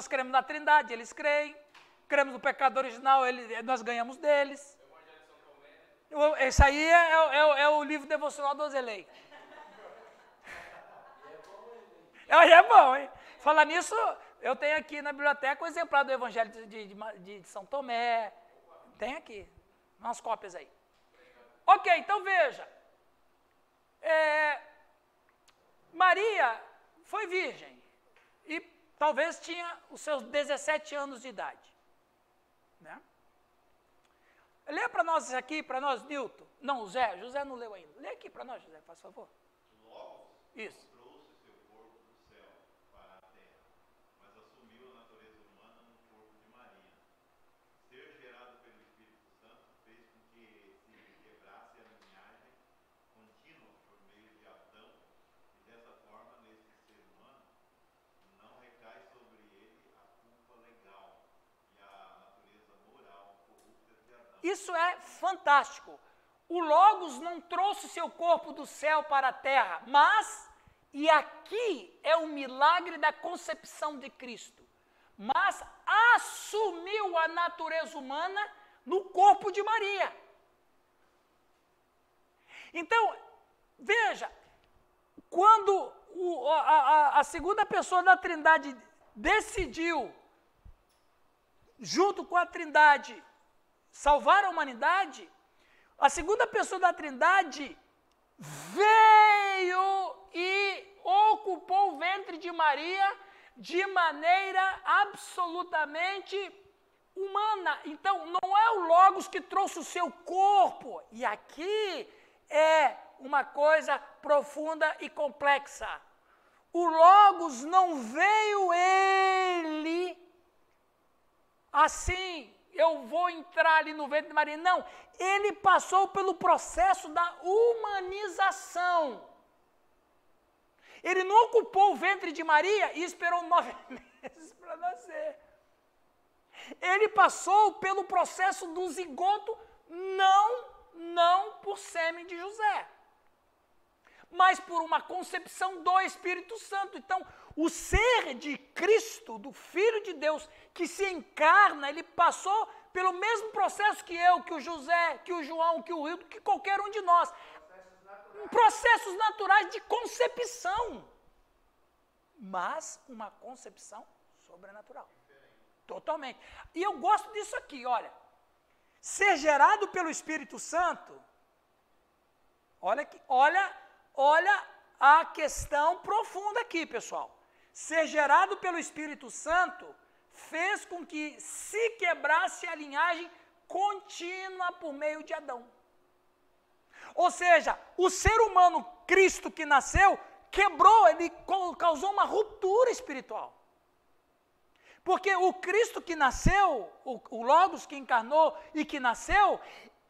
nós cremos na Trindade, eles creem. Cremos no pecado original, nós ganhamos deles. Esse aí é o livro devocional do Ozelei. É bom, hein? Falar nisso, eu tenho aqui na biblioteca o exemplar do Evangelho de São Tomé. Tem aqui, umas cópias aí. Ok, então veja. Maria foi virgem e talvez tinha os seus 17 anos de idade. Né? Lê para nós aqui, para nós, Nilton. Não, José não leu ainda. Lê aqui para nós, José, faz favor. Logo, isso. Trouxe seu corpo do céu para a terra, mas assumiu a natureza humana no corpo de Maria. Ser gerado pelo Espírito Santo fez com que se quebrasse a linhagem contínua por meio de Adão, e dessa forma, nesse ser humano, não recai sobre ele a culpa legal e a natureza moral corrupta de Adão. Isso é fantástico. O Logos não trouxe seu corpo do céu para a terra, mas, e aqui é o milagre da concepção de Cristo, mas assumiu a natureza humana no corpo de Maria. Então, veja, quando a segunda pessoa da Trindade decidiu, junto com a Trindade, salvar a humanidade, a segunda pessoa da Trindade veio e ocupou o ventre de Maria de maneira absolutamente humana. Então, não é o Logos que trouxe o seu corpo. E aqui é uma coisa profunda e complexa. O Logos não veio ele assim, eu vou entrar ali no ventre de Maria. Não, ele passou pelo processo da humanização. Ele não ocupou o ventre de Maria e esperou 9 meses para nascer. Ele passou pelo processo do zigoto, não por sêmen de José, mas por uma concepção do Espírito Santo. Então, o ser de Cristo, do Filho de Deus, que se encarna, ele passou pelo mesmo processo que eu, que o José, que o João, que o Hildo, que qualquer um de nós. Processos naturais de concepção, mas uma concepção sobrenatural. Totalmente. E eu gosto disso aqui, olha. Ser gerado pelo Espírito Santo, olha a questão profunda aqui, pessoal. Ser gerado pelo Espírito Santo fez com que se quebrasse a linhagem contínua por meio de Adão. Ou seja, o ser humano Cristo que nasceu, quebrou, ele causou uma ruptura espiritual. Porque o Cristo que nasceu, o Logos que encarnou e que nasceu,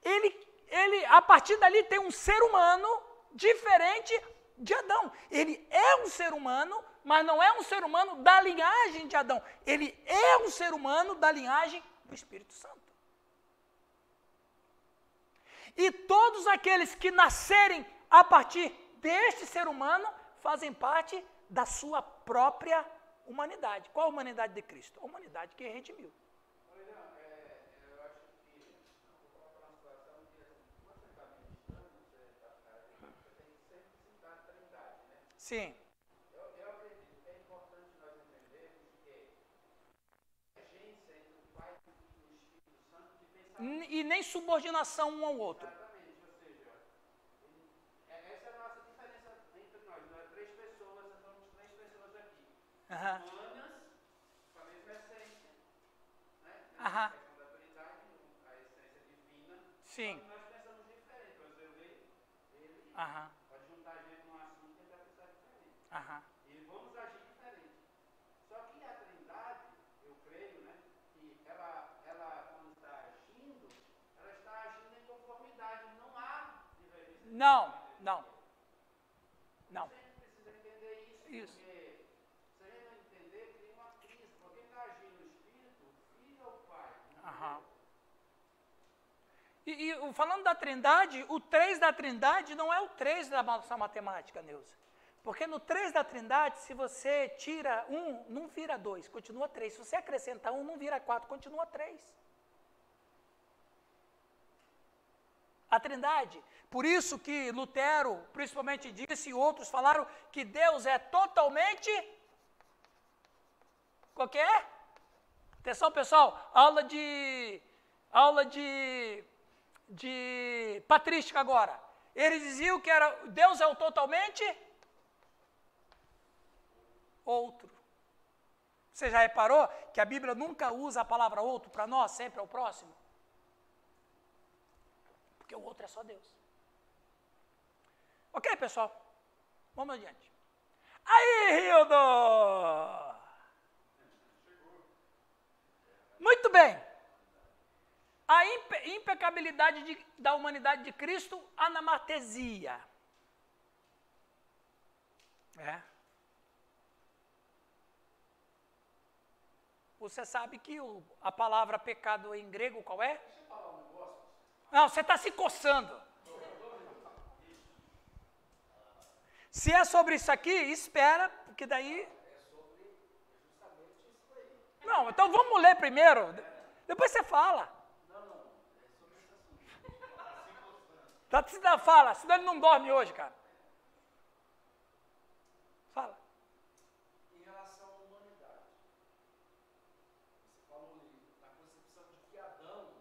ele a partir dali tem um ser humano diferente de Adão. Ele é um ser humano, mas não é um ser humano da linhagem de Adão. Ele é um ser humano da linhagem do Espírito Santo. E todos aqueles que nascerem a partir deste ser humano fazem parte da sua própria humanidade. Qual a humanidade de Cristo? A humanidade que redimiu. Eu acho que vou colocar uma situação que, quando você está ministrando, você tem que sempre citar a Trindade, né? Sim. Eu acredito que é importante nós entendermos que a agência entre o Pai e o Espírito Santo de pensamento. E nem subordinação um ao outro. Exatamente, ou seja, essa é a nossa diferença entre nós. Nós três pessoas, nós somos três pessoas aqui. Humanas, com a mesma essência, né? A questão da Trindade, a essência divina. Sim. Nós pensamos diferente. Por exemplo, ele pode juntar a gente num assunto que ele vai pensar diferente. E vamos agir diferente. Só que a Trindade, eu creio, né, que ela quando está agindo, ela está agindo em conformidade. Não há divergência. Não. Você precisa entender isso. Isso. Porque se a gente não entender, cria uma crise. Porque quem está agindo no Espírito, o Filho ou o Pai? E falando da Trindade, o 3 da Trindade não é o 3 da nossa matemática, Neuza. Porque no 3 da Trindade, se você tira 1, não vira 2, continua 3. Se você acrescenta 1, não vira 4, continua 3. A Trindade. Por isso que Lutero, principalmente, disse, e outros falaram que Deus é totalmente... Qual que é? Atenção, pessoal, aula de patrística agora. Eles diziam que Deus é o totalmente outro. Você já reparou que a Bíblia nunca usa a palavra outro para nós, sempre é o próximo? Porque o outro é só Deus. Ok, pessoal? Vamos adiante. Aí, Hildo! Muito bem. A impecabilidade da humanidade de Cristo, anamartesia. Você sabe que a palavra pecado em grego qual é? Deixa eu falar um negócio. Não, você está se coçando. Se é sobre isso aqui, espera, porque daí... É sobre justamente isso aí. Não, então vamos ler primeiro, depois você fala. Não, é sobre esse assunto. Fala, senão ele não dorme hoje, cara. Fala. Em relação à humanidade, você falou ali na concepção de que Adão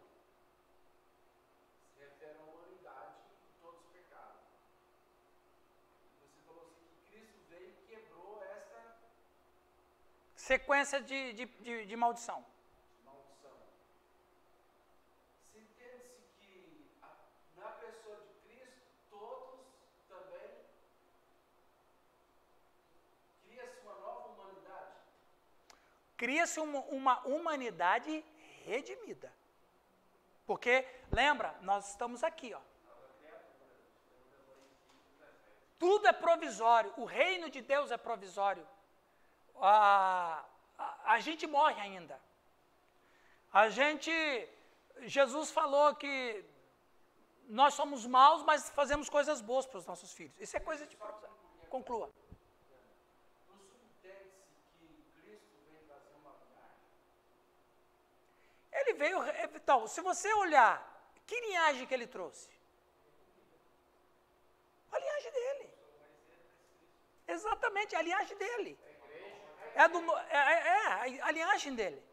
se refere à humanidade e todos os pecados. Você falou assim que Cristo veio e quebrou esta Sequência de maldição. maldição. Se entende-se que na pessoa de Cristo, todos também cria-se uma nova humanidade. Cria-se uma humanidade redimida. Porque, lembra, nós estamos aqui, ó. Tudo é provisório, o reino de Deus é provisório. A gente morre ainda. Jesus falou que nós somos maus, mas fazemos coisas boas para os nossos filhos. Isso é coisa de provisório. Conclua. Não subentende-se que Cristo veio trazer uma linhagem? Ele veio... Então, se você olhar, que linhagem que ele trouxe? A linhagem dele. Exatamente, a linhagem dele. A linhagem dele.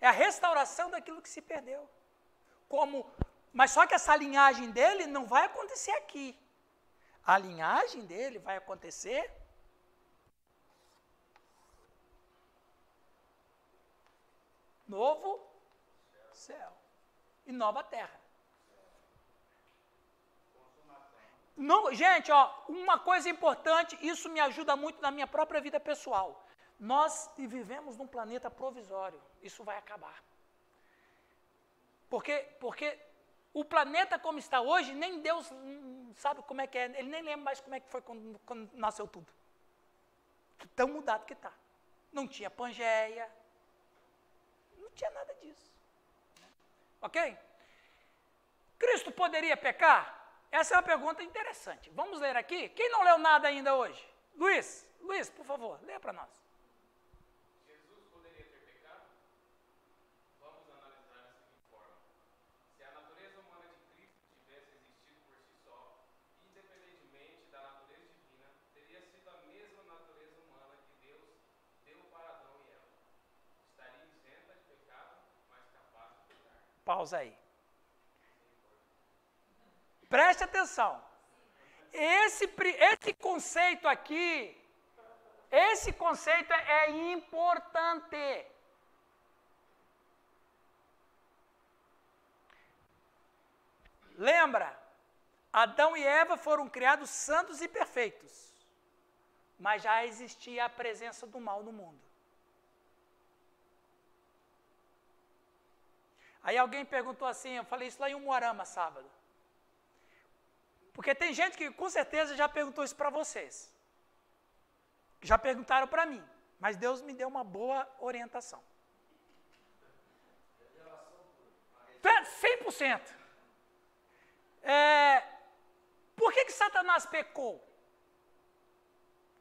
É a restauração daquilo que se perdeu. Mas só que essa linhagem dele não vai acontecer aqui. A linhagem dele vai acontecer novo céu e nova terra. Não, gente, ó, uma coisa importante, isso me ajuda muito na minha própria vida pessoal. Nós vivemos num planeta provisório, isso vai acabar. Porque o planeta como está hoje, nem Deus sabe como é que é, ele nem lembra mais como é que foi quando nasceu tudo. Tão mudado que está. Não tinha Pangeia, não tinha nada disso. Ok? Cristo poderia pecar? Essa é uma pergunta interessante. Vamos ler aqui? Quem não leu nada ainda hoje? Luiz, por favor, leia para nós. Jesus poderia ter pecado? Vamos analisar da seguinte forma. Se a natureza humana de Cristo tivesse existido por si só, independentemente da natureza divina, teria sido a mesma natureza humana que Deus deu para Adão e Eva. Estaria isenta de pecado, mas capaz de pecar. Pausa aí. Preste atenção. Esse conceito aqui, esse conceito é importante. Lembra, Adão e Eva foram criados santos e perfeitos, mas já existia a presença do mal no mundo. Aí alguém perguntou assim, eu falei isso lá em Umuarama sábado. Porque tem gente que com certeza já perguntou isso para vocês. Já perguntaram para mim, mas Deus me deu uma boa orientação. 100%. Por que Satanás pecou?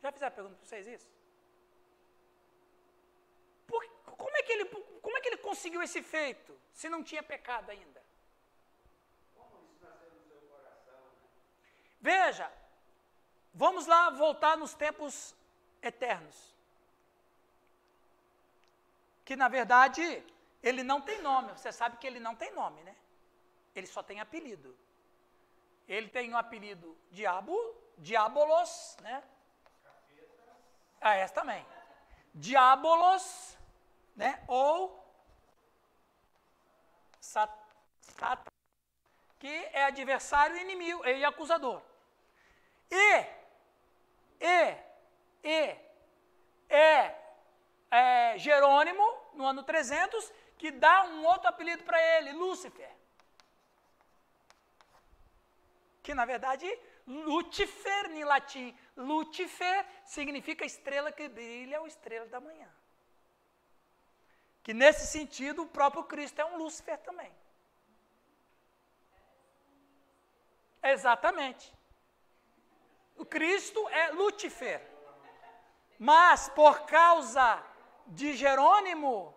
Já fizeram a pergunta para vocês isso? Como é que ele conseguiu esse feito, se não tinha pecado ainda? Como isso nasceu no seu coração, né? Veja, vamos lá voltar nos tempos eternos. Que, na verdade, ele não tem nome. Você sabe que ele não tem nome, né? Ele só tem apelido. Ele tem o apelido Diabolos, né? Essa também. Diabolos, né? Ou Satanás, que é adversário, inimigo e acusador. Jerônimo, no ano 300, que dá um outro apelido para ele, Lúcifer. Que, na verdade, Lúcifer, em latim, Lúcifer significa estrela que brilha ou estrela da manhã. Que, nesse sentido, o próprio Cristo é um Lúcifer também. Exatamente. O Cristo é Lúcifer. Mas, por causa de Jerônimo,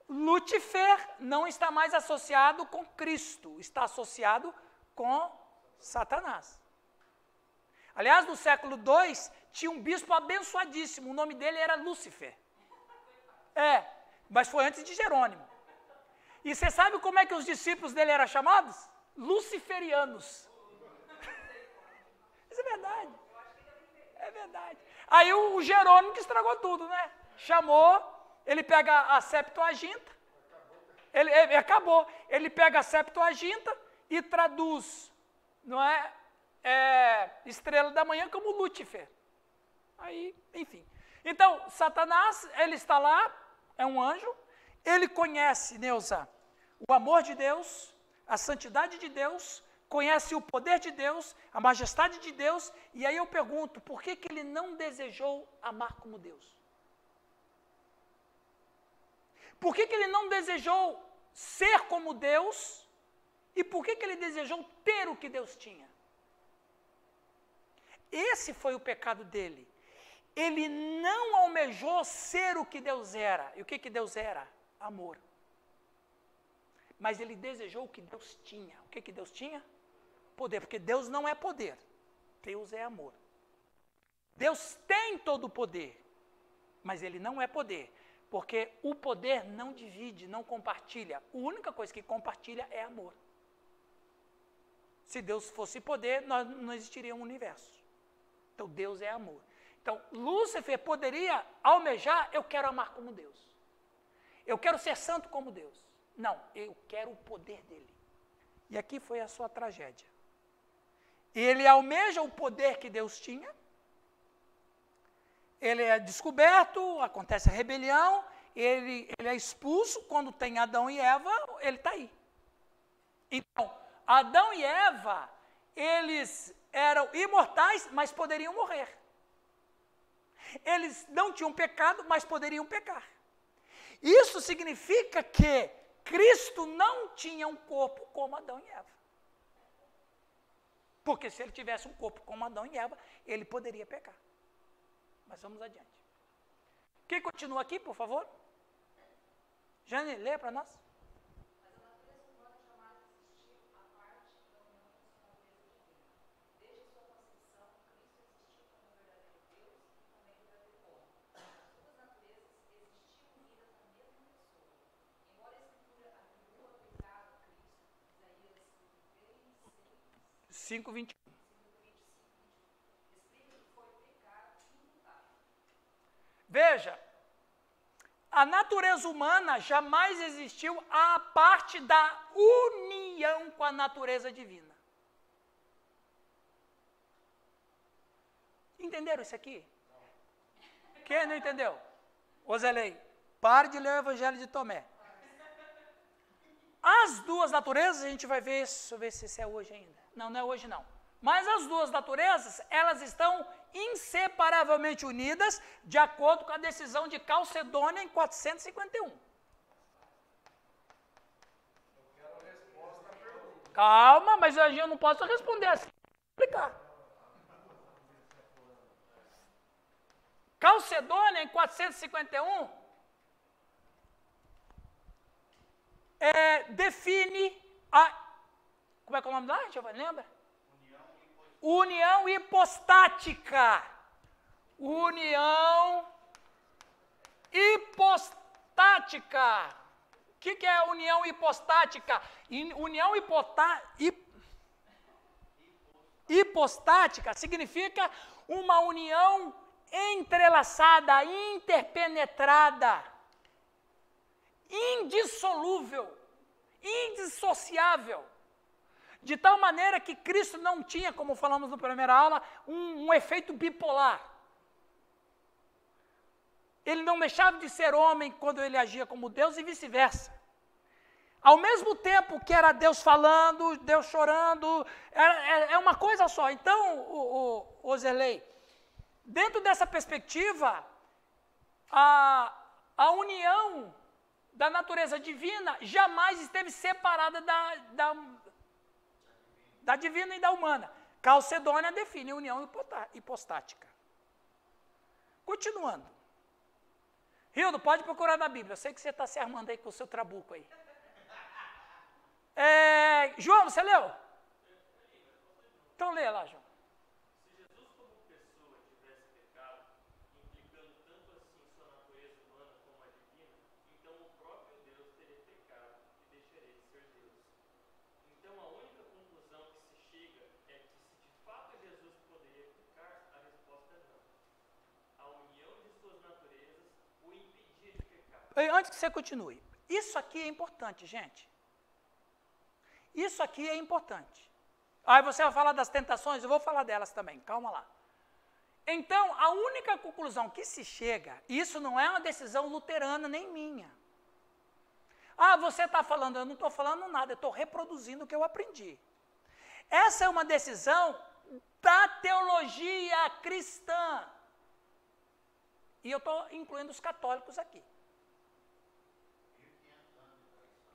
Lúcifer não está mais associado com Cristo, está associado com Satanás. Aliás, no século II, tinha um bispo abençoadíssimo, o nome dele era Lúcifer. Mas foi antes de Jerônimo. E você sabe como é que os discípulos dele eram chamados? Luciferianos. Isso é verdade. É verdade. Aí o Jerônimo que estragou tudo, né? Chamou, ele pega a Septuaginta, acabou. Ele pega a Septuaginta e traduz, não é? Estrela da manhã como Lúcifer. Aí, enfim. Então, Satanás, ele está lá, é um anjo, ele conhece, Neuza, o amor de Deus, a santidade de Deus, conhece o poder de Deus, a majestade de Deus, e aí eu pergunto, por que ele não desejou amar como Deus? Por que ele não desejou ser como Deus? E por que ele desejou ter o que Deus tinha? Esse foi o pecado dele. Ele não almejou ser o que Deus era. E o que Deus era? Amor. Mas ele desejou o que Deus tinha. O que Deus tinha? Poder, porque Deus não é poder. Deus é amor. Deus tem todo o poder, mas ele não é poder, porque o poder não divide, não compartilha. A única coisa que compartilha é amor. Se Deus fosse poder, não existiria um universo. Então, Deus é amor. Então, Lúcifer poderia almejar, eu quero amar como Deus. Eu quero ser santo como Deus. Não, eu quero o poder dele. E aqui foi a sua tragédia. Ele almeja o poder que Deus tinha, ele é descoberto, acontece a rebelião, ele é expulso, quando tem Adão e Eva, ele está aí. Então, Adão e Eva, eles eram imortais, mas poderiam morrer. Eles não tinham pecado, mas poderiam pecar. Isso significa que Cristo não tinha um corpo como Adão e Eva. Porque se ele tivesse um corpo como Adão e Eva, ele poderia pecar. Mas vamos adiante. Quem continua aqui, por favor? Jane, lê para nós. Mas a natureza humana jamais existiu à parte da união com sua natureza divina. Desde sua concepção, Cristo existiu como verdadeiro Deus e também verdadeiro homem. As duas naturezas existiam unidas na mesma pessoa. Embora a Escritura atribua pecado a Cristo, Isaías 5:21. Veja, a natureza humana jamais existiu à parte da união com a natureza divina. Entenderam isso aqui? Quem não entendeu? Ozelei, pare de ler o Evangelho de Tomé. As duas naturezas, a gente vai ver, deixa eu ver se isso é hoje ainda. Não, não é hoje não. Mas as duas naturezas, elas estão inseparavelmente unidas, de acordo com a decisão de Calcedônia em 451. Calma, mas eu não posso responder assim. Vou explicar. Calcedônia, em 451, define a... Como é que é o nome lá, Giovanni? Lembra? União hipostática. União hipostática. O que é união hipostática? União hipostática significa uma união entrelaçada, interpenetrada, indissolúvel, indissociável. De tal maneira que Cristo não tinha, como falamos na primeira aula, um efeito bipolar. Ele não deixava de ser homem quando ele agia como Deus e vice-versa. Ao mesmo tempo que era Deus falando, Deus chorando, é uma coisa só. Então, Ozelei, dentro dessa perspectiva, a união da natureza divina jamais esteve separada da divina e da humana. Calcedônia define união hipostática. Continuando. Rildo, pode procurar na Bíblia. Eu sei que você está se armando aí com o seu trabuco aí. João, você leu? Então lê lá, João. Se Jesus como pessoa tivesse pecado, implicando tanto assim sua natureza humana como a divina, então o próprio Deus teria pecado e deixaria de ser Deus. Então a única conclusão que se chega é que se de fato Jesus poderia pecar, a resposta é não. A união de suas naturezas o impedia de pecar. Antes que você continue, isso aqui é importante, gente. Isso aqui é importante. Aí você vai falar das tentações, eu vou falar delas também, calma lá. Então, a única conclusão que se chega, isso não é uma decisão luterana nem minha. Ah, você está falando, eu não estou falando nada, eu estou reproduzindo o que eu aprendi. Essa é uma decisão da teologia cristã. E eu estou incluindo os católicos aqui.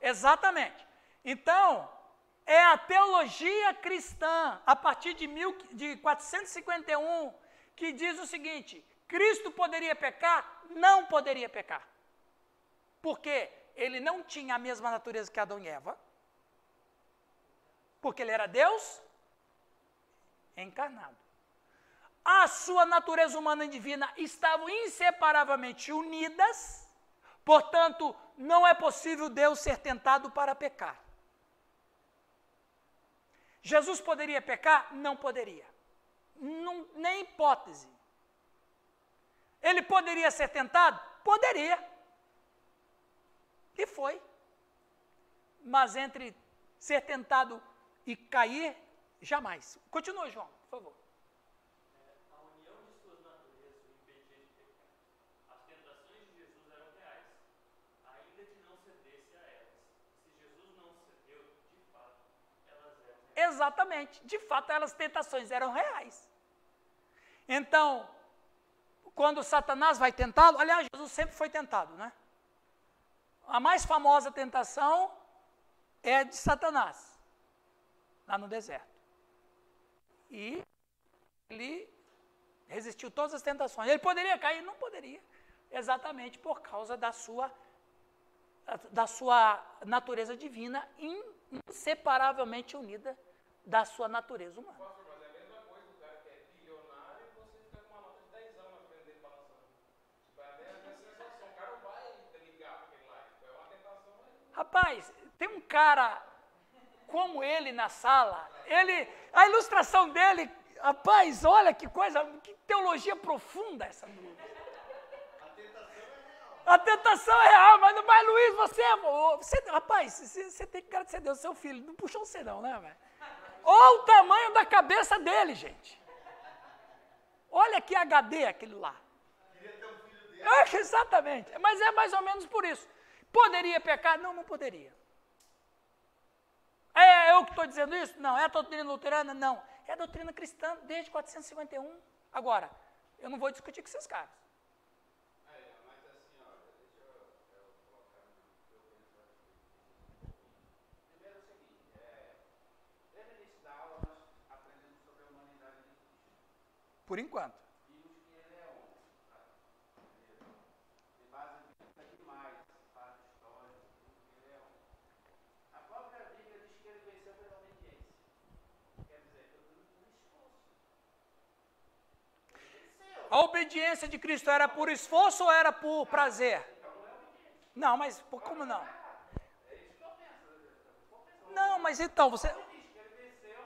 Exatamente. Então, é a teologia cristã, a partir de 451, que diz o seguinte: Cristo poderia pecar? Não poderia pecar. Por quê? Ele não tinha a mesma natureza que Adão e Eva, porque ele era Deus encarnado. A sua natureza humana e divina estavam inseparavelmente unidas, portanto, não é possível Deus ser tentado para pecar. Jesus poderia pecar? Não poderia. Nem hipótese. Ele poderia ser tentado? Poderia. E foi. Mas entre ser tentado e cair, jamais. Continua, João, por favor. A união de suas naturezas o impedia de pecar. As tentações de Jesus eram reais, ainda que não cedesse a elas. Se Jesus não cedeu, de fato, elas eram reais. Exatamente. De fato, as tentações eram reais. Então, quando Satanás vai tentá-lo, aliás, Jesus sempre foi tentado, né? A mais famosa tentação é de Satanás, lá no deserto. E ele resistiu todas as tentações. Ele poderia cair? Não poderia. Exatamente por causa da sua natureza divina, inseparavelmente unida da sua natureza humana. Pastor, mas é a mesma coisa, o cara que é bilionário e você fica com uma nota de 10 anos na frente dele balançando. Tipo, é a mesma sensação. O cara não vai ligar para aquele lá. É uma tentação. Rapaz, tem um cara como ele na sala, a ilustração dele, rapaz, olha que coisa, que teologia profunda essa dúvida. A tentação é real, mas Luiz, você rapaz, você tem que agradecer a Deus, seu filho, não puxou você não, né, velho? Olha o tamanho da cabeça dele, gente. Olha que HD aquele lá. Queria ter um filho dele. Exatamente, mas é mais ou menos por isso. Poderia pecar? Não, não poderia. É eu que estou dizendo isso? Não. É a doutrina luterana? Não. É a doutrina cristã desde 451. Agora, eu não vou discutir com esses caras. Mas assim, olha, deixa eu colocar no meu pensamento. Primeiro é o seguinte, desde o início da aula nós aprendemos sobre a humanidade de Cristo. Por enquanto. Vimos que ele é homem. A obediência de Cristo era por esforço ou era por prazer? Não, mas como não? Não, mas então, você... Ele venceu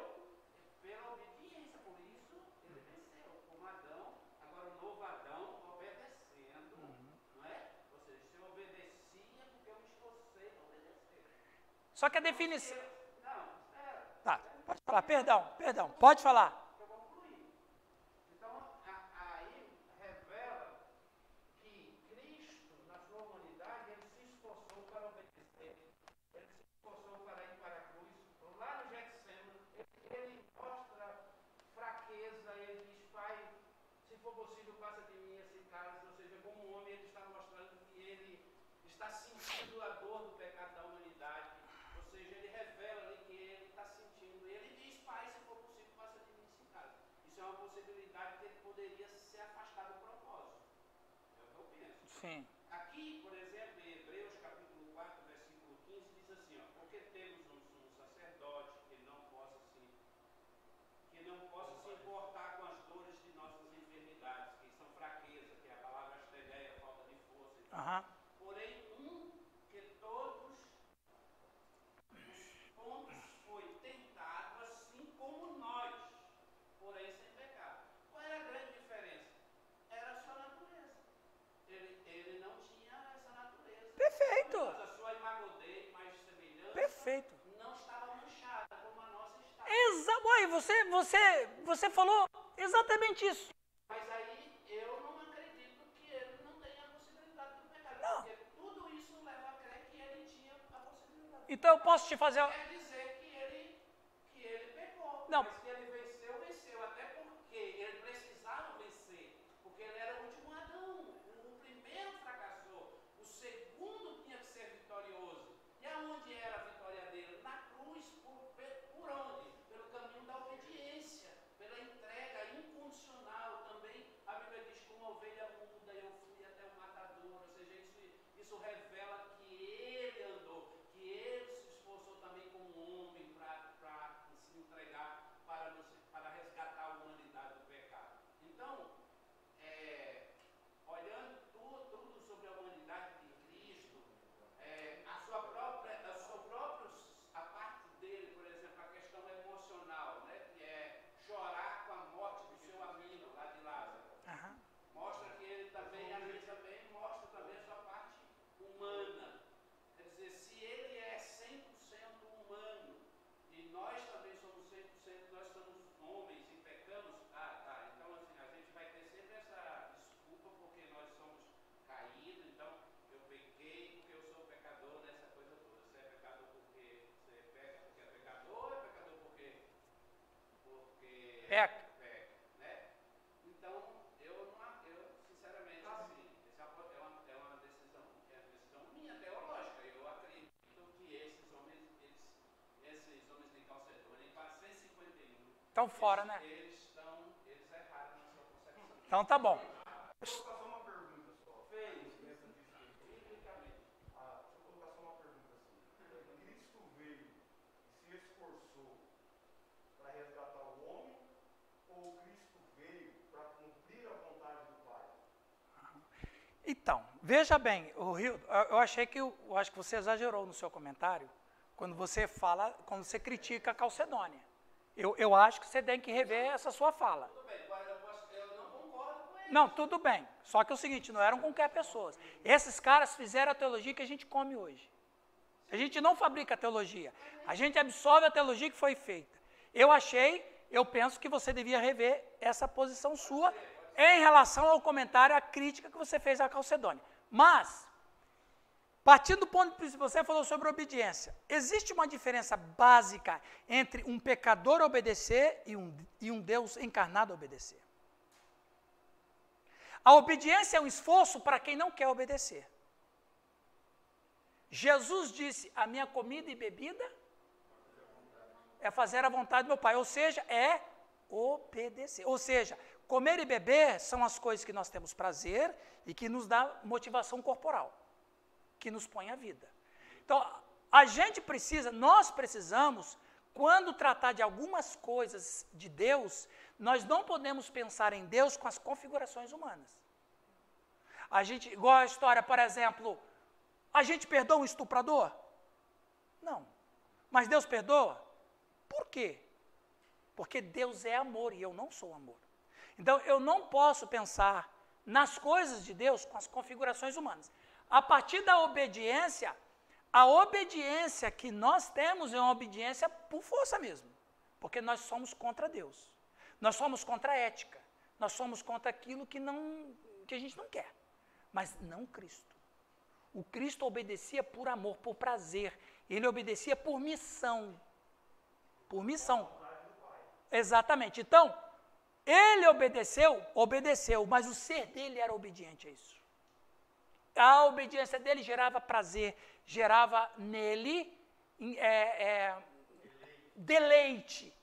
pela obediência, por isso ele venceu. Como Adão, agora o novo Adão obedecendo, não é? Ou seja, se eu obedecia porque eu me esforcei para obedecer. Só que a definição... Não, espera. Tá, pode falar, perdão, pode falar. Eu vou concluir. Então, aí revela que Cristo, na sua humanidade, ele se esforçou para obedecer. Ele se esforçou para ir para a cruz. Lá no Getsemane, ele mostra fraqueza, ele diz, Pai, se for possível, passa de mim esse cálice. Ou seja, como homem, ele está mostrando que ele está sentindo a dor do pecado da humanidade. Ou seja, ele revela ali que ele está sentindo. Ele diz, Pai, se for possível, passa de mim esse cálice. Isso é uma possibilidade que ele poderia se afastar do propósito. É o que eu penso. Sim. Aqui, por exemplo, em Hebreus capítulo 4, versículo 15, diz assim, ó, porque temos um sumo sacerdote que não possa se importar com as dores de nossas enfermidades, que são fraqueza, que é a palavra astereia, falta de força e tal. Aham. Porém, que todos os pontos foi tentado assim como nós, porém sem pecado. Qual era a grande diferença? Era a sua natureza. Ele não tinha essa natureza. Perfeito. A sua imagodei, mais semelhança, Perfeito. não estava manchada como a nossa está. Você falou exatamente isso. Mas aí eu não acredito que ele não tenha a possibilidade do pecado. Não. Porque tudo isso leva a crer que ele tinha a possibilidade. Então eu posso te fazer... Quer dizer que ele pecou. Não. Mas que ele venceu. Até porque ele precisava vencer. Porque ele era o último Adão. O primeiro fracassou. O segundo tinha que ser vitorioso. E aonde era a vitória dele? Na cruz. Por onde? Pelo caminho da obediência. Pela entrega incondicional. Também a Bíblia diz, como ovelha muda, eu fui até o matador. Ou seja, isso revela que ele andou, que ele se esforçou também como homem para se entregar, para resgatar a humanidade do pecado. Então, olhando tudo sobre a humanidade de Cristo, a parte dele, por exemplo, a questão emocional, né, que é chorar com a morte do seu amigo lá de Lázaro. Aham. Mostra que ele também, às vezes também mostra também a sua parte humana. Quer dizer, se ele é 100% humano e nós também somos 100%, nós somos homens e pecamos, então assim, a gente vai ter sempre essa desculpa porque nós somos caídos, então eu pequei porque eu sou pecador, nessa coisa toda. Você é pecador porque você peca porque é pecador, ou é pecador porque Peca. né? Então, eu sinceramente, assim, essa é uma decisão minha, teológica. Eu acredito que esses homens de Calcedônia, em 451, Estão fora, né? eles erraram na sua concepção. Então tá bom. Deixa eu colocar só uma pergunta só. Biblicamente. Deixa eu colocar só uma pergunta assim. Cristo veio e se esforçou para resgatar o homem, ou Cristo veio para cumprir a vontade do Pai? Então, veja bem, eu acho que você exagerou no seu comentário quando você critica a Calcedônia. Eu acho que você tem que rever essa sua fala. Tudo bem, eu não concordo com ele. Não, tudo bem. Só que é o seguinte, não eram qualquer pessoas. Esses caras fizeram a teologia que a gente come hoje. A gente não fabrica a teologia. A gente absorve a teologia que foi feita. Eu penso que você devia rever essa posição sua em relação ao comentário, à crítica que você fez à Calcedônia. Mas, partindo do ponto que você falou sobre obediência, existe uma diferença básica entre um pecador obedecer e um Deus encarnado obedecer. A obediência é um esforço para quem não quer obedecer. Jesus disse, a minha comida e bebida é fazer a vontade do meu Pai, ou seja, é obedecer. Ou seja, comer e beber são as coisas que nós temos prazer e que nos dá motivação corporal, que nos põe à vida. Então, nós precisamos quando tratar de algumas coisas de Deus, nós não podemos pensar em Deus com as configurações humanas. A gente, igual a história, por exemplo, a gente perdoa um estuprador? Não. Mas Deus perdoa? Por quê? Porque Deus é amor e eu não sou amor. Então, eu não posso pensar nas coisas de Deus com as configurações humanas. A partir da obediência, a obediência que nós temos é uma obediência por força mesmo, porque nós somos contra Deus. Nós somos contra a ética. Nós somos contra aquilo que a gente não quer, mas não Cristo. O Cristo obedecia por amor, por prazer. Ele obedecia por missão. Por missão. Exatamente. Então, ele obedeceu, mas o ser dele era obediente a isso. A obediência dele gerava prazer, gerava nele deleite.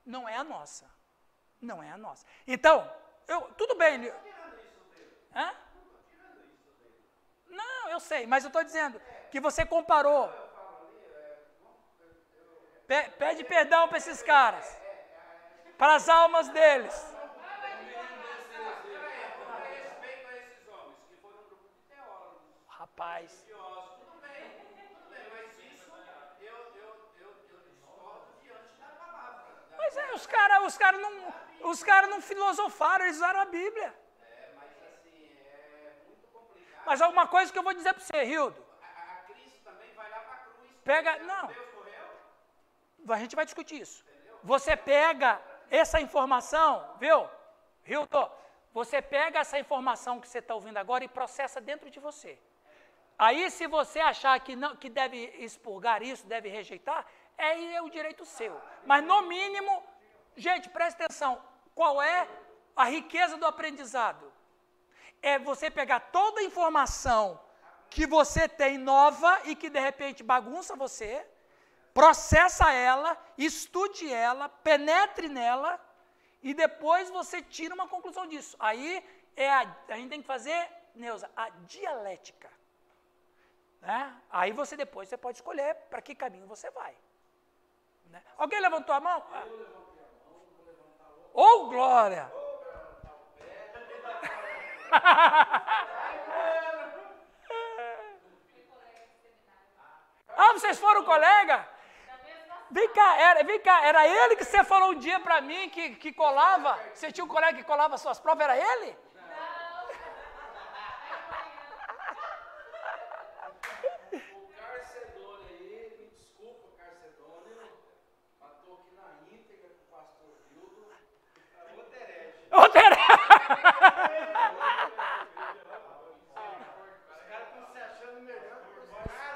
Não é a nossa. Não é a nossa. Então, tudo bem. Hã? Não, eu sei, mas eu estou dizendo que você comparou. Pede perdão para esses caras. Para as almas deles. Respeito a esses homens, que foram um grupo de teólogos. Rapaz. Tudo bem, mas isso eu discordo diante da palavra. Mas os caras não filosofaram, eles usaram a Bíblia. Mas assim, é muito complicado. Mas alguma coisa que eu vou dizer para você, Hildo. A Cristo também vai lá para a cruz. Não. Deus morreu? A gente vai discutir isso. Você pega essa informação, viu, Hildo? Você pega essa informação que você está ouvindo agora e processa dentro de você. Aí, se você achar que deve expurgar isso, deve rejeitar, é o direito seu. Mas, no mínimo, gente, presta atenção, qual é a riqueza do aprendizado? É você pegar toda a informação que você tem nova e que, de repente, bagunça você, processa ela, estude ela, penetre nela, e depois você tira uma conclusão disso. Aí, a gente tem que fazer, Neuza, a dialética. Né? Aí depois você pode escolher para que caminho você vai. Né? Alguém levantou a mão? Eu levantei a mão, vou levantar a outra. Oh, glória! Ah, vocês foram colega? Vem cá, era ele que você falou um dia para mim que colava? Você tinha um colega que colava suas provas, era ele?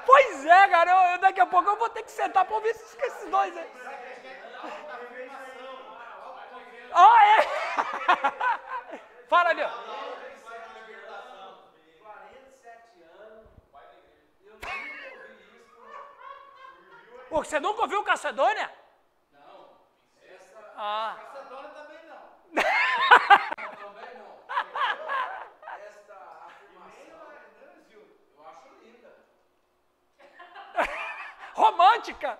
Pois é, cara, daqui a pouco eu vou ter que sentar para ouvir esses dois aí. Oh, é! Fala ali, ó. 47 anos, eu nunca ouvi isso. Pô, você nunca ouviu Calcedônia? Não, Calcedônia também não. Também não. Esta afirmação, eu acho linda. Romântica.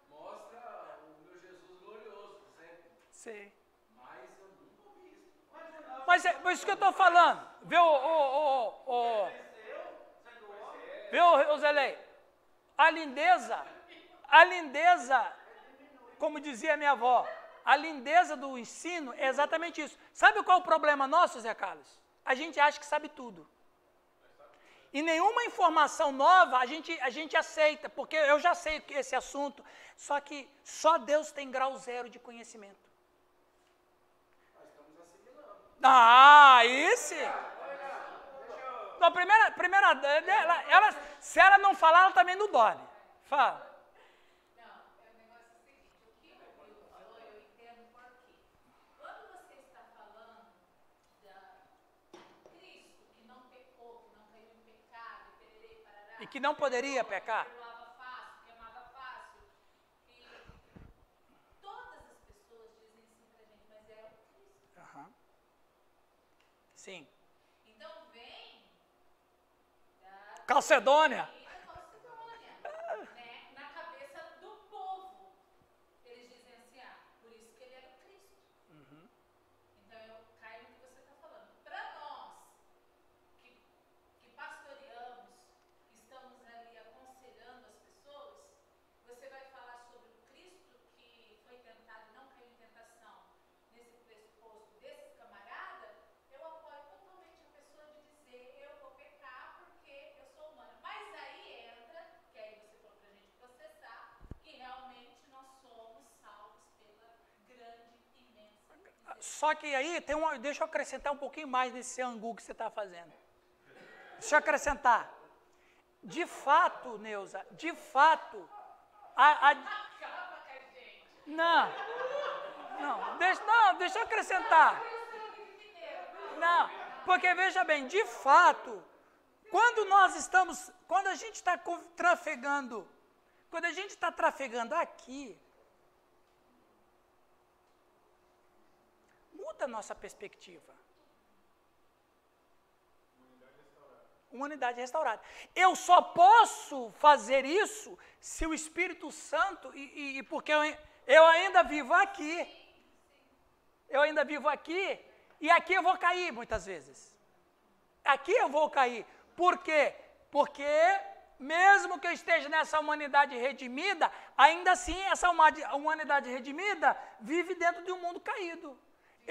Mostra o meu Jesus glorioso, sempre. Sim. Mas eu nunca ouvi isso. Mas é isso que eu estou falando. Viu, Zelei? A lindeza, como dizia minha avó, a lindeza do ensino é exatamente isso. Sabe qual é o problema nosso, Zé Carlos? A gente acha que sabe tudo. E nenhuma informação nova a gente aceita, porque eu já sei esse assunto, só que só Deus tem grau zero de conhecimento. Nós estamos assimilando. Aí sim. Então, se ela não falar, ela também não dorme. Fala. Não, o negócio é o seguinte, o que o Will falou, eu entendo por quê. Quando você está falando da Cristo, que não pecou, que não caiu em pecado, pererê, parará, E que não poderia pecar. perdoava fácil, que amava fácil, e todas as pessoas dizem assim pra gente, mas era o Cristo. Sim. Então vem da Calcedônia. Calcedônia, né, na cabeça do povo Só que aí deixa eu acrescentar um pouquinho mais nesse angu que você está fazendo. Deixa eu acrescentar. De fato, Neuza, de fato, Não, deixa eu acrescentar. Não, porque veja bem, de fato, quando a gente está trafegando, aqui, muda a nossa perspectiva. Uma unidade restaurada. Eu só posso fazer isso se o Espírito Santo, porque eu ainda vivo aqui. Eu ainda vivo aqui, e aqui eu vou cair muitas vezes. Aqui eu vou cair. Por quê? Porque mesmo que eu esteja nessa humanidade redimida, ainda assim essa humanidade redimida vive dentro de um mundo caído.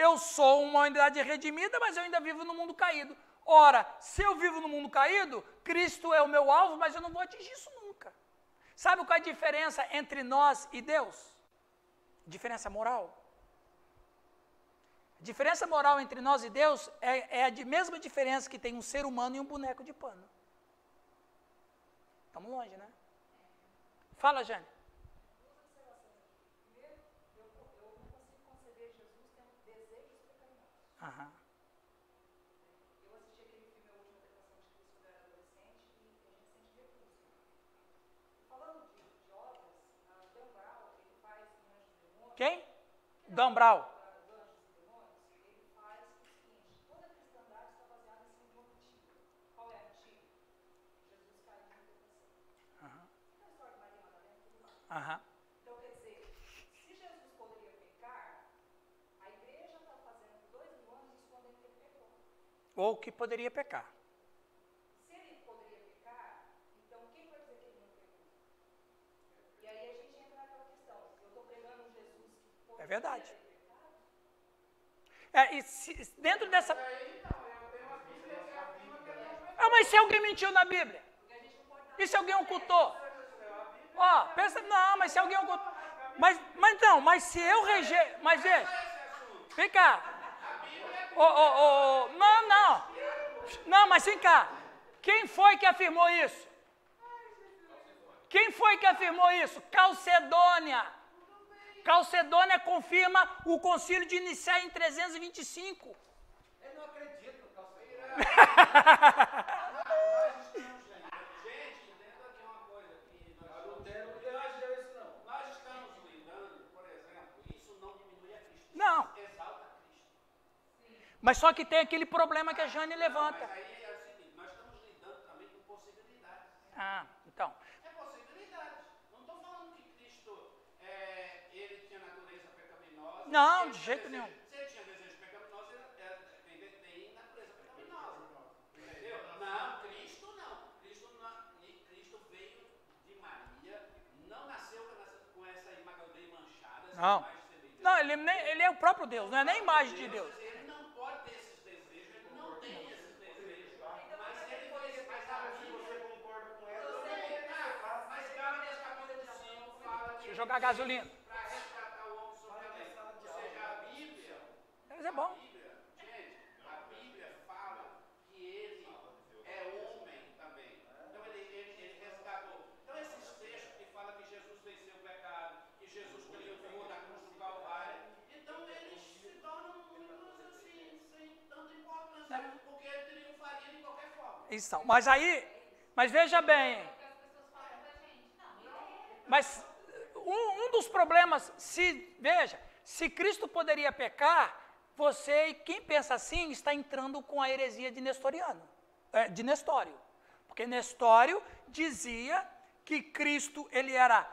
Eu sou uma humanidade redimida, mas eu ainda vivo no mundo caído. Ora, se eu vivo no mundo caído, Cristo é o meu alvo, mas eu não vou atingir isso nunca. Sabe qual é a diferença entre nós e Deus? Diferença moral. A diferença moral entre nós e Deus é a mesma diferença que tem um ser humano e um boneco de pano. Estamos longe, né? Fala, Jane. Primeiro, eu não consigo conceber Jesus tendo desejos pecaminosos. Aham. Eu assisti aquele filme A Última Tentação de Cristo quando eu era adolescente e a gente sente repulsa. Falando de obras, Dan Brown, ele faz em Anjos e Demônios. Quem? Dan Brown. Anjos e Demônios, ele faz o seguinte: toda a cristandade está baseada em cima de uma mentira. Qual é a mentira? Jesus caiu na tentação. Aham. A história de Maria Madalena, tudo mais. Aham. Então, quer dizer, se Jesus poderia pecar, a igreja está fazendo por 2 mil anos escondendo que ele pecou. Ou que poderia pecar. Se ele poderia pecar, então quem vai dizer que ele não pecou? E aí a gente entra naquela questão. Eu estou pregando um Jesus que poderia É verdade. ter pecado? Dentro dessa... mas se alguém mentiu na Bíblia? E se alguém ocultou? Ó, pensa... Não, mas se alguém ocultou... Mas se eu rejeito... Mas veja... Vem cá. Não, mas vem cá. Quem foi que afirmou isso? Quem foi que afirmou isso? Calcedônia. Calcedônia confirma o concílio de Nicéia em 325. Eu não acredito no Calcedônia. Gente, entenda aqui uma coisa. Nós estamos lidando, por exemplo, isso não diminui a Cristo. Não. Exalta Cristo. Mas só que tem aquele problema que a Jane levanta. Mas aí é o seguinte, nós estamos lidando também com possibilidades. Então. É possibilidades. Não estou falando que Cristo, ele tinha natureza pecaminosa. Não, de jeito nenhum. Se ele tinha desejo pecaminoso, ele tem natureza pecaminosa. Entendeu? Não, Cristo não. Cristo veio de Maria, não nasceu com essa imagem manchada. Não. Não, ele é o próprio Deus, não é nem imagem de Deus. Ele não pode ter esses desejos, ele não tem esses desejos. Mas ele faz a Bíblia. Você concorda com ela? Mas Gálatas capítulo 5 fala que... Deixa eu jogar gasolina. Para resgatar o homem sobre a lei. Ou seja, a Bíblia... Mas é bom. A Bíblia fala que ele é homem também. Então ele resgatou. Então esses textos que falam que Jesus venceu o pecado, que Jesus triunfou na cruz do Calvário, então eles se tornam números assim, sem tanta importância, porque ele triunfaria de qualquer forma. Isso, mas veja bem. Mas um dos problemas, se Cristo poderia pecar, você e quem pensa assim está entrando com a heresia de Nestório. Porque Nestório dizia que Cristo, ele era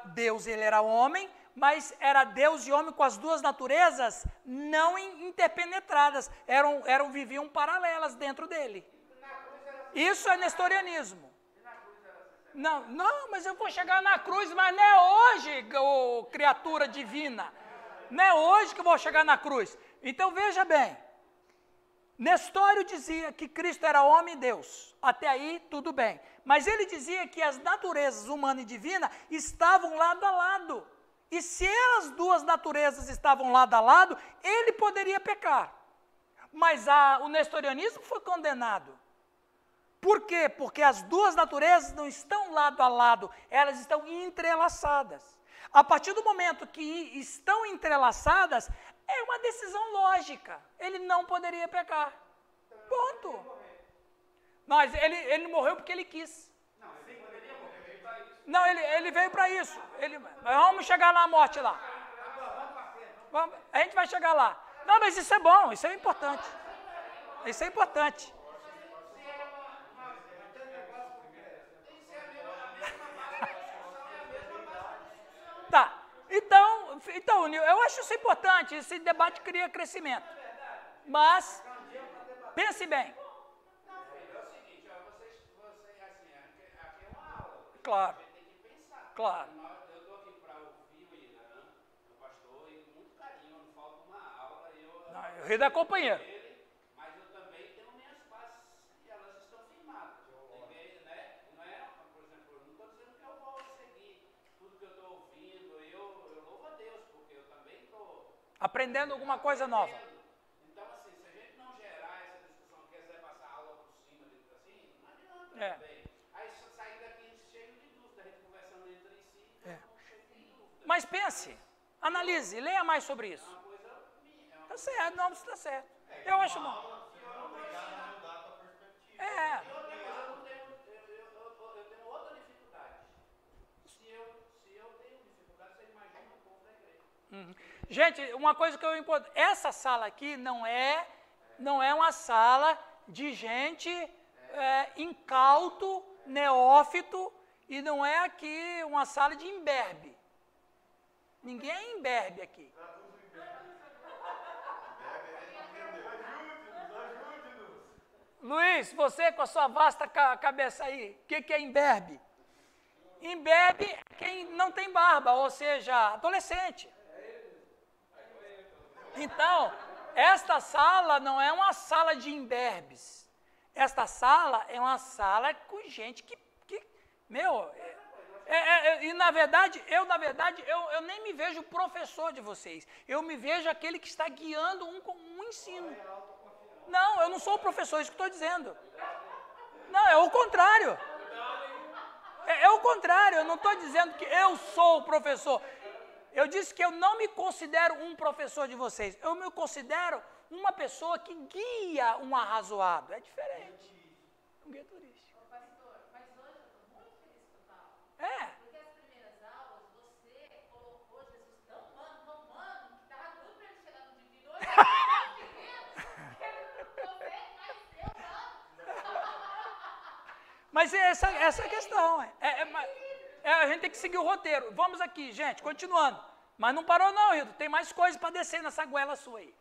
Deus, ele era homem, mas era Deus e homem com as duas naturezas não interpenetradas, viviam paralelas dentro dele. Isso é nestorianismo. Não, mas eu vou chegar na cruz, mas não é hoje, criatura divina. Não é hoje que eu vou chegar na cruz. Então veja bem, Nestório dizia que Cristo era homem e Deus. Até aí tudo bem. Mas ele dizia que as naturezas humana e divina estavam lado a lado. E se as duas naturezas estavam lado a lado, ele poderia pecar. Mas o nestorianismo foi condenado. Por quê? Porque as duas naturezas não estão lado a lado, elas estão entrelaçadas. A partir do momento que estão entrelaçadas, é uma decisão lógica. Ele não poderia pecar. Ponto. Mas ele morreu porque ele quis. Não, ele veio para isso. Vamos chegar na morte lá. A gente vai chegar lá. Não, mas isso é bom, isso é importante. Isso é importante. Tá. Então, eu acho isso importante. Esse debate cria crescimento. Mas, pense bem. Claro. Claro. Eu estou aqui para ouvir o Irã, o pastor, e com muito carinho, não falta uma aula. Eu ri da companheira. Mas eu também tenho minhas bases e elas estão firmadas. Né? Não é, por exemplo, eu não estou dizendo que eu vou seguir tudo que eu estou ouvindo. Eu louvo a Deus, porque eu também estou aprendendo alguma coisa nova. Então, assim, se a gente não gerar essa discussão, quiser passar a aula por cima disso assim, não adianta também. Aí sair daqui cheio de dúvida, a gente conversando entre si, cheio de dúvida. Mas pense, analise, leia mais sobre isso. Uma coisa minha. Tá certo, não, está certo. Eu acho bom. É. Eu tenho outra dificuldade. Se eu tenho dificuldade, você imagina o povo da igreja. Gente, uma coisa que eu importo, essa sala aqui não é uma sala de gente incauto, neófito, e não é aqui uma sala de imberbe. Ninguém é imberbe aqui. Luiz, você com a sua vasta cabeça aí, o que é imberbe? Imberbe é quem não tem barba, ou seja, adolescente. Então, esta sala não é uma sala de imberbes. Esta sala é uma sala com gente que e na verdade, eu nem me vejo professor de vocês. Eu me vejo aquele que está guiando um ensino. Não, eu não sou o professor, isso que estou dizendo. Não, é o contrário. É o contrário, eu não estou dizendo que eu sou o professor. Eu disse que eu não me considero um professor de vocês. Eu me considero uma pessoa que guia um arrazoado. É diferente. Um guia turístico. Pastor, mas hoje eu estou muito feliz com a aula. Porque as primeiras aulas, você colocou Jesus tão humano, que estava tudo para ele chegar no divino. Hoje ele Mas essa é a questão. A gente tem que seguir o roteiro. Vamos aqui, gente, continuando. Mas não parou não, Rito. Tem mais coisas para descer nessa goela sua aí.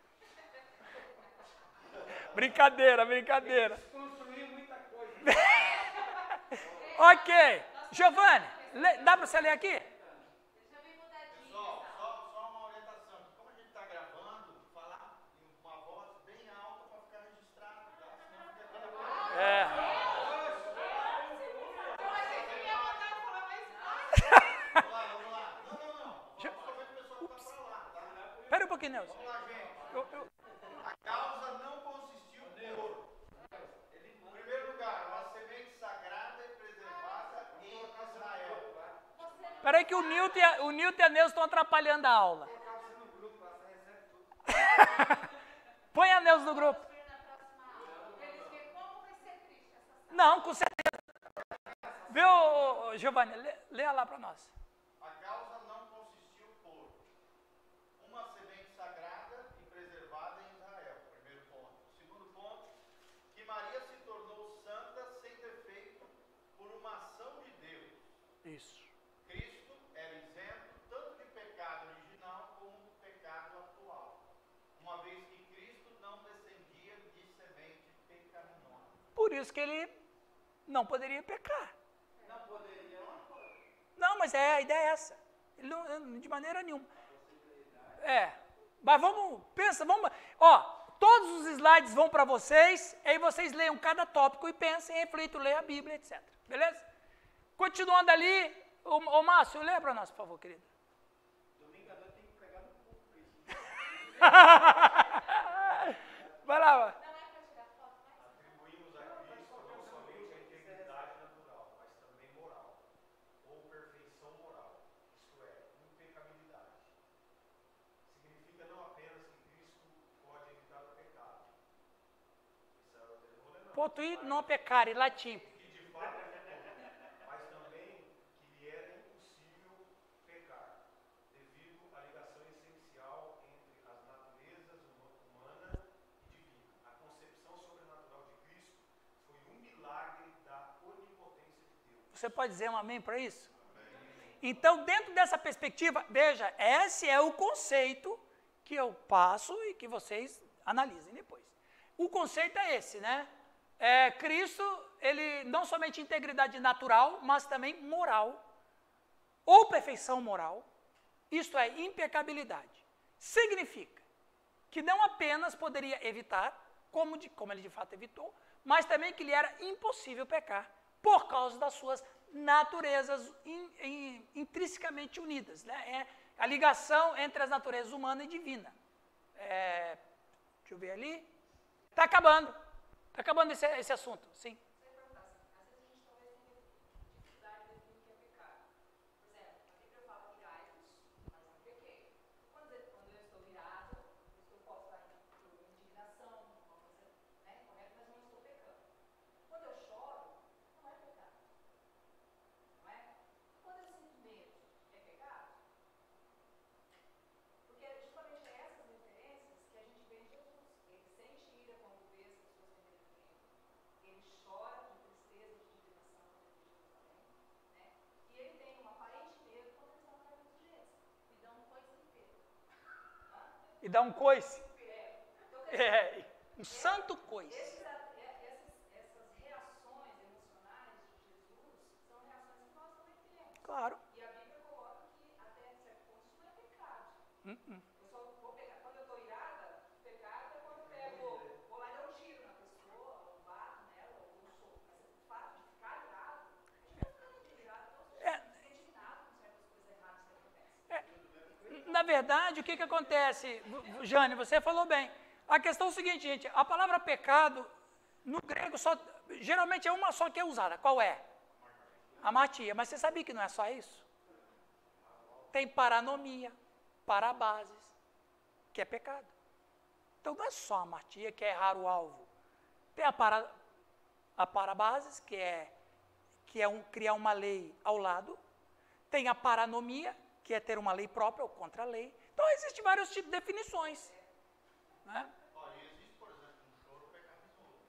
Brincadeira. Construir muita coisa. Ok. Giovanni, dá para você ler aqui? Pessoal, só uma orientação. Como a gente está gravando, falar em uma voz bem alta para ficar registrado, tá? Senão fica aquela coisa. Vamos lá. Não. Somente o pessoal que está para lá, tá? Espera um pouquinho, Nelson. Vamos lá, gente. A causa não consistiu em primeiro lugar, uma semente sagrada e preservada em Israel. Espera aí que o Nilton e a Neuza estão atrapalhando a aula. Põe a Neuza no grupo. Não, com certeza. Viu, Giovanni? Lê lá para nós. A causa não consistiu por uma semente sagrada e preservada em Israel. Primeiro ponto. Segundo ponto, que Maria se tornou santa sem defeito por uma ação de Deus. Isso. Cristo era isento tanto de pecado original como do pecado atual, uma vez que Cristo não descendia de semente pecaminosa. Por isso que ele não poderia pecar. Não poderia. Não, mas a ideia é essa. Ele não, de maneira nenhuma. Mas vamos. Todos os slides vão para vocês, aí vocês leiam cada tópico e pensem, reflitam, leiam a Bíblia, etc. Beleza? Continuando ali, o Márcio, lê para nós, por favor, querido. Do Potuit non peccare, latim. Que de fato mas também que lhe era impossível pecar, devido à ligação essencial entre as naturezas humana e divina. A concepção sobrenatural de Cristo foi um milagre da onipotência de Deus. Você pode dizer um amém para isso? Então, dentro dessa perspectiva, veja, esse é o conceito que eu passo e que vocês analisem depois. O conceito é esse, né? Cristo, ele não somente integridade natural, mas também moral, ou perfeição moral, isto é, impecabilidade. Significa que não apenas poderia evitar, como ele de fato evitou, mas também que lhe era impossível pecar, por causa das suas naturezas intrinsecamente unidas, né? É a ligação entre as naturezas humana e divina. Deixa eu ver ali. Está acabando esse assunto, sim. Você vai perguntar assim, às vezes a gente talvez tenha dificuldade de definir o que é pecado. Por exemplo, a Bíblia fala irai-vos, mas não pequei. Quando eu estou irado, eu posso estar por indignação, uma coisa, né, correta, mas não estou pecando. Quando eu choro, não é pecado. Não é? Quando eu sinto medo, é pecado? Porque é justamente essas referências que a gente vê em Jesus. Ele sente ira quando vê as pessoas têm medo dele. Ele chora de tristeza, de indignação quando ele vê Jerusalém. Né? E ele tem um aparente medo quando ele está na terra dos gentes. E dá um coice inteiro. E dá um coice. Então, Um santo coice. essas reações emocionais de Jesus são reações que nós também temos. Claro. E a Bíblia coloca que até certo ponto isso não é pecado. Eu só vou pegar. Quando eu estou irada, pecado é quando eu vou lá e dar um tiro na pessoa, ou bato nela, ou dou um soco. Mas o fato de ficar irado, a gente não fica irado, não fica indignado com certas coisas erradas que acontecem. Na verdade, o que acontece, Jane, você falou bem. A questão é o seguinte, gente, a palavra pecado, no grego, geralmente é uma só que é usada. Qual é? Amartia. Mas você sabia que não é só isso? Tem paranomia, parabases, que é pecado. Então não é só a amartia, que é errar o alvo. Tem a parabases, que é criar uma lei ao lado. Tem a paranomia, que é ter uma lei própria ou contra a lei. Então existem vários tipos de definições. Né? Olha, existe, por exemplo, um choro pecaminoso.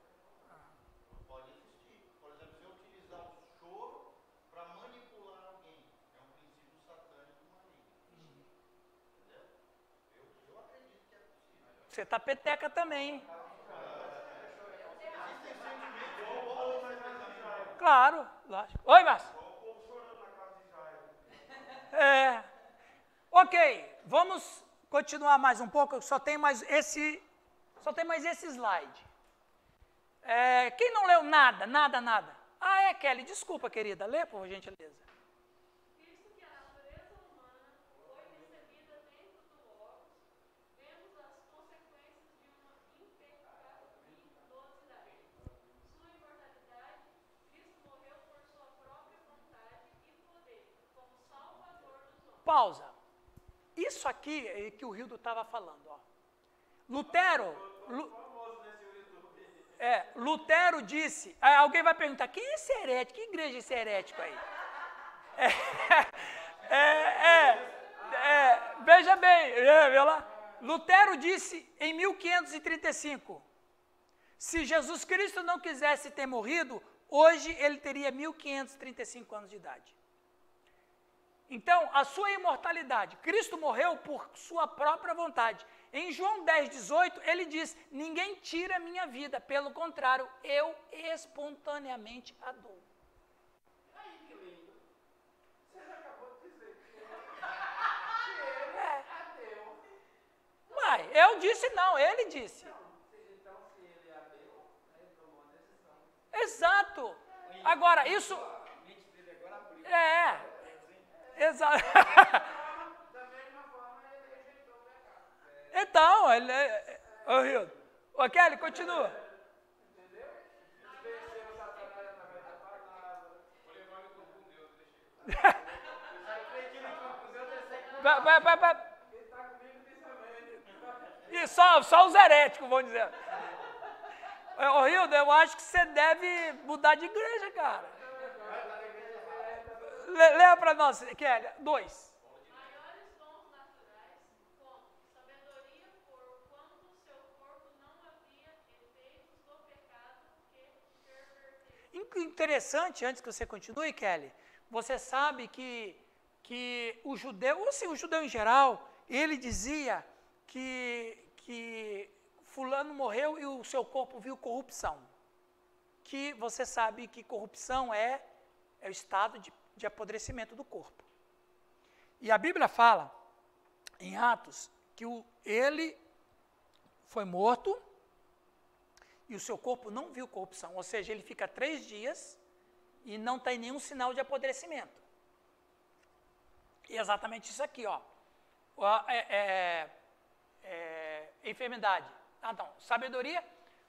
Pode existir. Por exemplo, se eu utilizar o choro para manipular alguém, é um princípio satânico maligno. Entendeu? Eu acredito que é possível. Você tá peteca também, hein? Claro, lógico. Oi, Márcio. Ok, vamos continuar mais um pouco, só tem mais esse slide. Quem não leu nada? Kelly, desculpa, querida, lê por gentileza. Visto que a natureza humana foi recebida dentro do Logos, vemos as consequências de uma impecabilidade. Sua imortalidade, Cristo morreu por sua própria vontade e poder, como Salvador dos homens. Pausa. Isso aqui é que o Rildo estava falando. Ó. Lutero disse... alguém vai perguntar, quem é esse herético? Que igreja é esse herético aí? Veja bem, vê lá. Lutero disse em 1535, se Jesus Cristo não quisesse ter morrido, hoje ele teria 1535 anos de idade. Então, a sua imortalidade, Cristo morreu por sua própria vontade. Em João 10,18, ele diz, ninguém tira a minha vida, pelo contrário, eu espontaneamente a dou. Aí, que lindo. Você acabou de dizer que ele ateu. Mas eu disse não, ele disse. Então, se ele é ateu, ele tomou uma decisão. Exato. Agora, isso... A mente dele agora abriu. Exato. Da mesma forma, ele rejeitou o pecado. Então, Kelly, continua. Entendeu? Venceu o Satanás através da palavra. Vou levar ele com Deus, deixa ele. Acredito em conclusão, eu sei que ele está comigo nisso também. E só os heréticos vão dizer. Ô, Hilda, eu acho que você deve mudar de igreja, cara. Leia para nós, Kelly. 2. Maiores dons naturais, como sabedoria, porquanto seu corpo não havia efeitos do pecado que perverteu. Interessante, antes que você continue, Kelly, você sabe que o judeu, assim, o judeu em geral, ele dizia que fulano morreu e o seu corpo viu corrupção. Que você sabe que corrupção é o estado de apodrecimento do corpo. E a Bíblia fala, em Atos, que ele foi morto e o seu corpo não viu corrupção. Ou seja, ele fica 3 dias e não tem nenhum sinal de apodrecimento. E exatamente isso aqui, ó. Enfermidade. Não, sabedoria,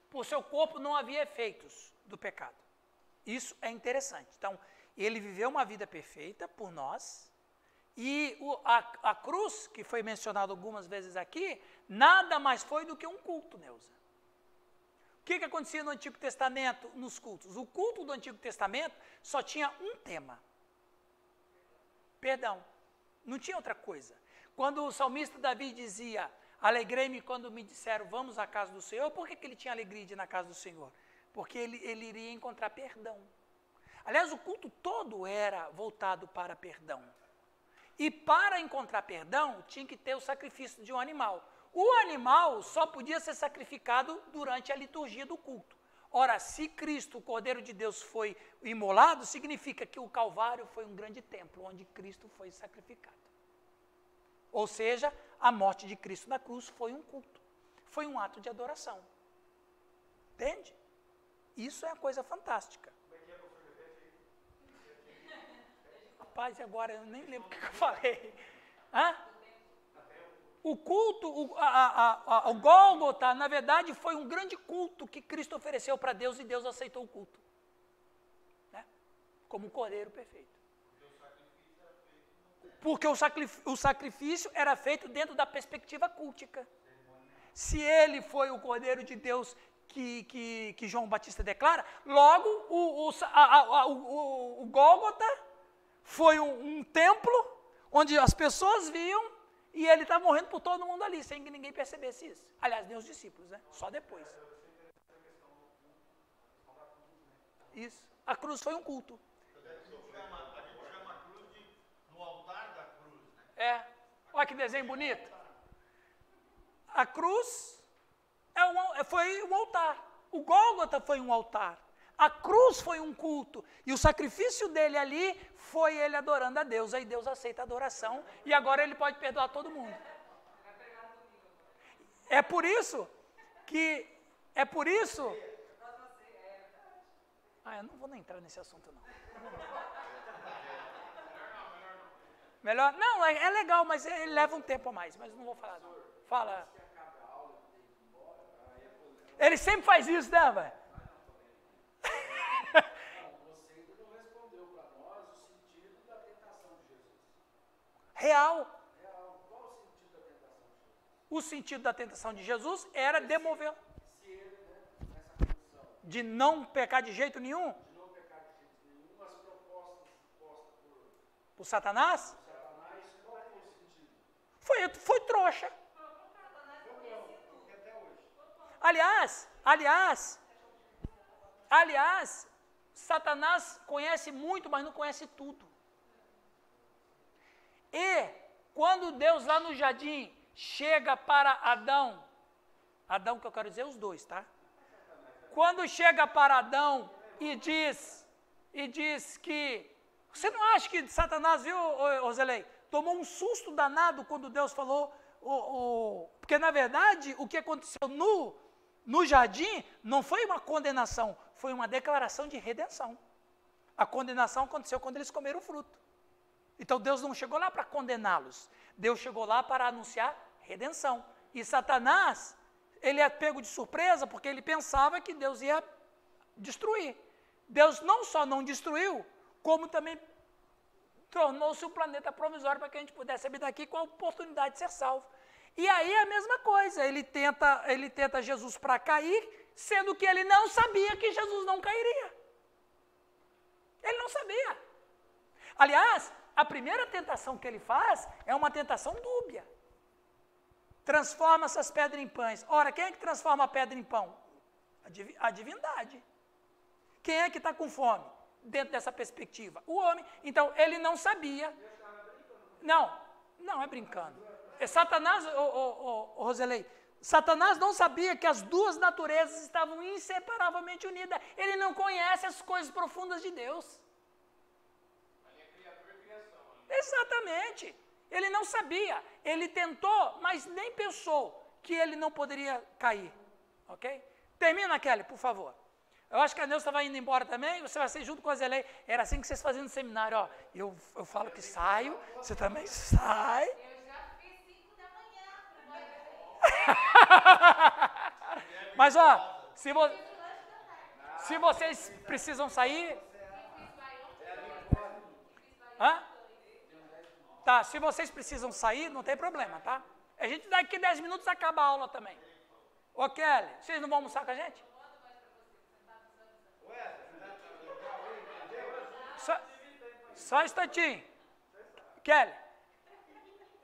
por seu corpo não havia efeitos do pecado. Isso é interessante. Então, ele viveu uma vida perfeita por nós, e a cruz, que foi mencionada algumas vezes aqui, nada mais foi do que um culto, Neuza. O que acontecia no Antigo Testamento, nos cultos? O culto do Antigo Testamento só tinha um tema. Perdão. Não tinha outra coisa. Quando o salmista Davi dizia, alegrei-me quando me disseram, vamos à casa do Senhor, por que ele tinha alegria de ir na casa do Senhor? Porque ele iria encontrar perdão. Aliás, o culto todo era voltado para perdão. E para encontrar perdão, tinha que ter o sacrifício de um animal. O animal só podia ser sacrificado durante a liturgia do culto. Ora, se Cristo, o Cordeiro de Deus, foi imolado, significa que o Calvário foi um grande templo, onde Cristo foi sacrificado. Ou seja, a morte de Cristo na cruz foi um culto, foi um ato de adoração. Entende? Isso é uma coisa fantástica. Rapaz, agora eu nem lembro o que eu falei. Hã? O culto, o Gólgota, na verdade, foi um grande culto que Cristo ofereceu para Deus e Deus aceitou o culto. Né? Como um cordeiro perfeito. Porque o sacrifício era feito dentro da perspectiva cultica. Se ele foi o Cordeiro de Deus que João Batista declara, logo o Gólgota foi um templo onde as pessoas viam e ele estava morrendo por todo mundo ali, sem que ninguém percebesse isso. Aliás, nem os discípulos, né? Só depois. Isso. A cruz foi um culto. Olha que desenho bonito. A cruz foi um altar. O Gólgota foi um altar. A cruz foi um culto. E o sacrifício dele ali foi ele adorando a Deus. Aí Deus aceita a adoração e agora ele pode perdoar todo mundo. É por isso que... eu não vou nem entrar nesse assunto, não. Melhor? Não, é legal, mas ele leva um tempo a mais, mas não vou falar. Não. Fala. Ele sempre faz isso, né, velho? Você ainda não respondeu para nós o sentido da tentação de Jesus. Real. Qual o sentido da tentação de Jesus? O sentido da tentação de Jesus era demover. Se ele, nessa condição de não pecar de jeito nenhum. de não pecar de jeito nenhum, as propostas postas Por Satanás. Satanás, qual foi o sentido? Foi trouxa. Porque até hoje. Aliás, Satanás conhece muito, mas não conhece tudo. E quando Deus lá no jardim chega para Adão que eu quero dizer os dois, tá? Quando chega para Adão e diz que, você não acha que Satanás, viu, Roselei, tomou um susto danado quando Deus falou, porque na verdade o que aconteceu no jardim não foi uma condenação, foi uma declaração de redenção. A condenação aconteceu quando eles comeram o fruto. Então Deus não chegou lá para condená-los, Deus chegou lá para anunciar redenção. E Satanás, ele é pego de surpresa porque ele pensava que Deus ia destruir. Deus não só não destruiu, como também tornou-se um planeta provisório para que a gente pudesse sair daqui com a oportunidade de ser salvo. E aí é a mesma coisa, ele tenta Jesus para cair, sendo que ele não sabia que Jesus não cairia. Ele não sabia. Aliás, a primeira tentação que ele faz é uma tentação dúbia. Transforma essas pedras em pães. Ora, quem é que transforma a pedra em pão? A divindade. Quem é que está com fome? Dentro dessa perspectiva? O homem. Então, ele não sabia. Não é brincando. É Satanás, Roselei, Satanás não sabia que as duas naturezas estavam inseparavelmente unidas. Ele não conhece as coisas profundas de Deus. Ali é criador e criação. Exatamente. Ele não sabia. Ele tentou, mas nem pensou que ele não poderia cair. Ok? Termina, Kelly, por favor. Eu acho que a Neuza estava indo embora também, você vai ser junto com a Zelei. Era assim que vocês faziam no seminário, ó. Eu falo que saio, você também sai. Eu já fiz 5 da manhã. Mas, ó, se vocês precisam sair... Hã? Tá, se vocês precisam sair, não tem problema, tá? A gente daqui 10 minutos acaba a aula também. Ô, Kelly, vocês não vão almoçar com a gente? Só um instantinho. Kelly.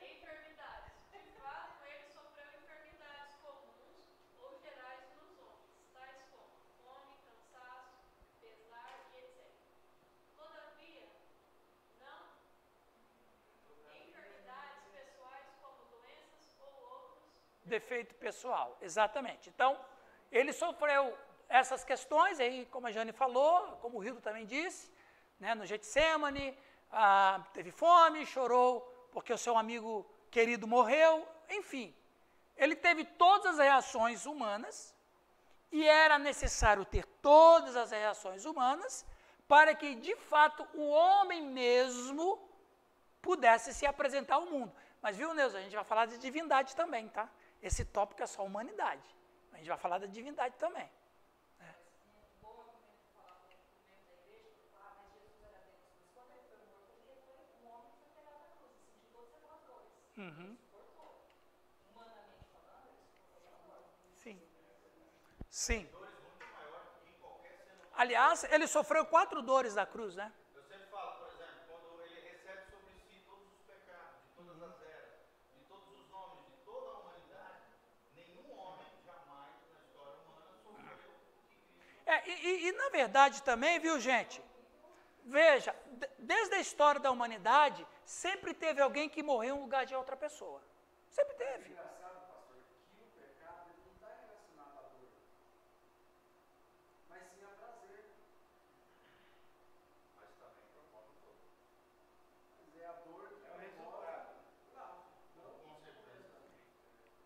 Enfermidades. De fato, ele sofreu enfermidades comuns ou gerais nos homens, tais como fome, cansaço, pesar e etc. Todavia, não enfermidades pessoais como doenças ou outros. Defeito pessoal, exatamente. Então, ele sofreu essas questões aí, como a Jane falou, como o Hildo também disse, né, no Getsemane, teve fome, chorou porque o seu amigo querido morreu, enfim. Ele teve todas as reações humanas e era necessário ter todas as reações humanas para que, de fato, o homem mesmo pudesse se apresentar ao mundo. Mas, viu, Neuza, a gente vai falar de divindade também, tá? Esse tópico é só humanidade. A gente vai falar da divindade também. Uhum. Sim. Sim. Aliás, ele sofreu 4 dores da cruz, né? Eu sempre falo, por exemplo, quando ele recebe sobre si todos os pecados, de todas as eras, de todos os homens, de toda a humanidade, nenhum homem jamais na história humana sofreu o que Cristo. E na verdade também, viu, gente? Veja, desde a história da humanidade, sempre teve alguém que morreu em lugar de outra pessoa. Sempre teve. Engraçado, pastor, que o pecado ele não está relacionado à dor, mas sim a prazer. Mas também promove todo. Mas é a dor que É o resultado. Não. Com certeza.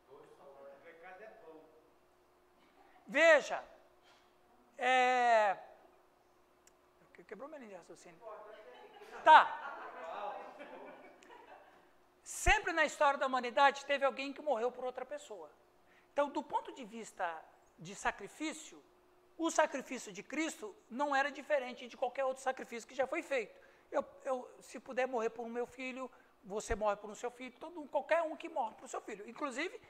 Dores são O pecado é pão. Veja, quebrou minha linha de raciocínio. Tá. Sempre na história da humanidade teve alguém que morreu por outra pessoa. Então, do ponto de vista de sacrifício, o sacrifício de Cristo não era diferente de qualquer outro sacrifício que já foi feito. Se puder morrer por um meu filho, você morre por um seu filho, qualquer um que morre por seu filho. Inclusive,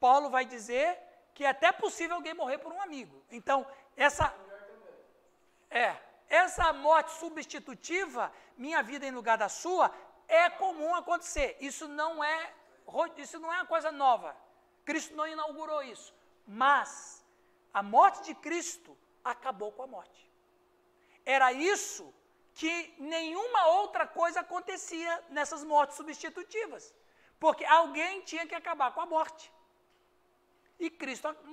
Paulo vai dizer que é até possível alguém morrer por um amigo. Então, essa morte substitutiva, minha vida em lugar da sua, é comum acontecer. Isso não é uma coisa nova. Cristo não inaugurou isso. Mas a morte de Cristo acabou com a morte. Era isso que nenhuma outra coisa acontecia nessas mortes substitutivas. Porque alguém tinha que acabar com a morte. E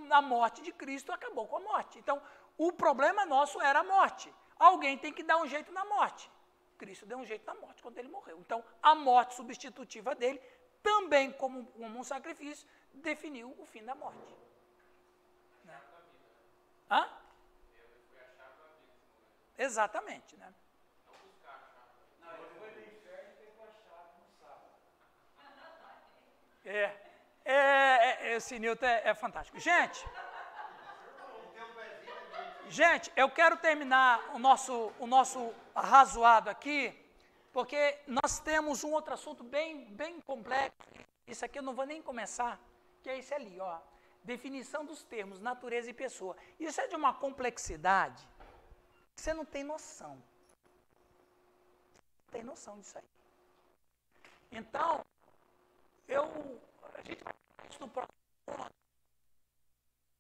a morte de Cristo acabou com a morte. Então, o problema nosso era a morte. Alguém tem que dar um jeito na morte. Cristo deu um jeito na morte quando ele morreu. Então, a morte substitutiva dele, também como um sacrifício, definiu o fim da morte. Né? Hã? Exatamente, né? Não, ele foi no inferno e pegou a chave no sábado. Esse Newton é fantástico. Gente, eu quero terminar o nosso arrazoado aqui, porque nós temos um outro assunto bem complexo. Isso aqui eu não vou nem começar, que é esse ali, ó. definição dos termos natureza e pessoa. Isso é de uma complexidade que você não tem noção. Não tem noção disso aí. Então, a gente vai no próximo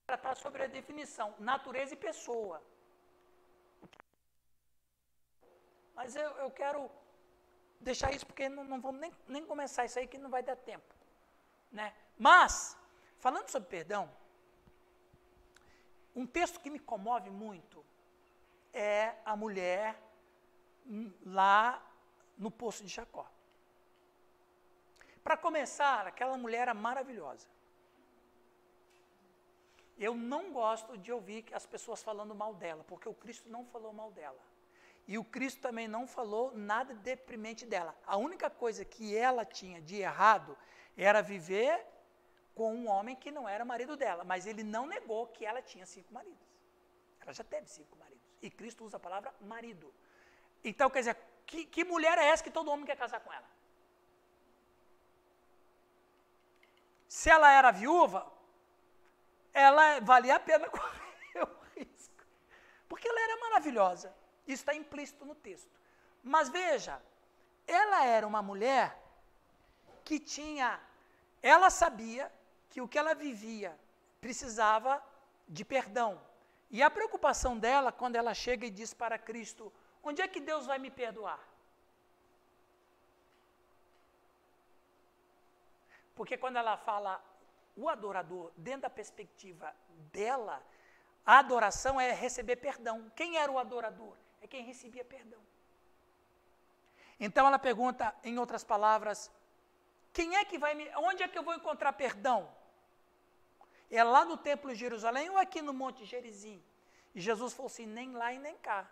tratar sobre a definição, natureza e pessoa. Mas eu quero deixar isso porque não vamos nem começar isso aí que não vai dar tempo. Né? Mas, falando sobre perdão, um texto que me comove muito é a mulher lá no poço de Jacó. Para começar, aquela mulher era maravilhosa. Eu não gosto de ouvir as pessoas falando mal dela, porque o Cristo não falou mal dela. E o Cristo também não falou nada deprimente dela. A única coisa que ela tinha de errado era viver com um homem que não era marido dela. Mas ele não negou que ela tinha 5 maridos. Ela já teve 5 maridos. E Cristo usa a palavra marido. Então, quer dizer, que mulher é essa que todo homem quer casar com ela? Se ela era viúva, ela valia a pena correr o risco. Porque ela era maravilhosa. Isso está implícito no texto. Mas veja, ela era uma mulher que ela sabia que o que ela vivia precisava de perdão. E a preocupação dela, quando ela chega e diz para Cristo, onde é que Deus vai me perdoar? Porque quando ela fala o adorador, dentro da perspectiva dela, a adoração é receber perdão. Quem era o adorador? É quem recebia perdão. Então ela pergunta, em outras palavras, onde é que eu vou encontrar perdão? É lá no templo de Jerusalém ou aqui no Monte Gerizim? E Jesus falou assim, nem lá e nem cá.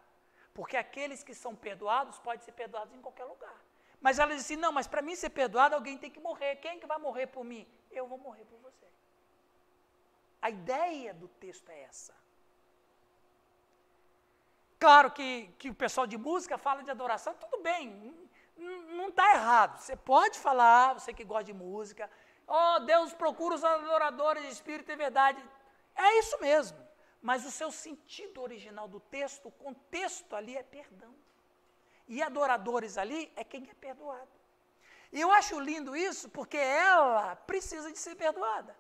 Porque aqueles que são perdoados podem ser perdoados em qualquer lugar. Mas ela disse, não, mas para mim ser perdoado, alguém tem que morrer. Quem que vai morrer por mim? Eu vou morrer por você. A ideia do texto é essa. Claro que o pessoal de música fala de adoração, tudo bem, não está errado. Você pode falar, você que gosta de música, Deus procura os adoradores de espírito e verdade. É isso mesmo. Mas o seu sentido original do texto, o contexto ali é perdão. E adoradores ali é quem é perdoado. E eu acho lindo isso porque ela precisa de ser perdoada.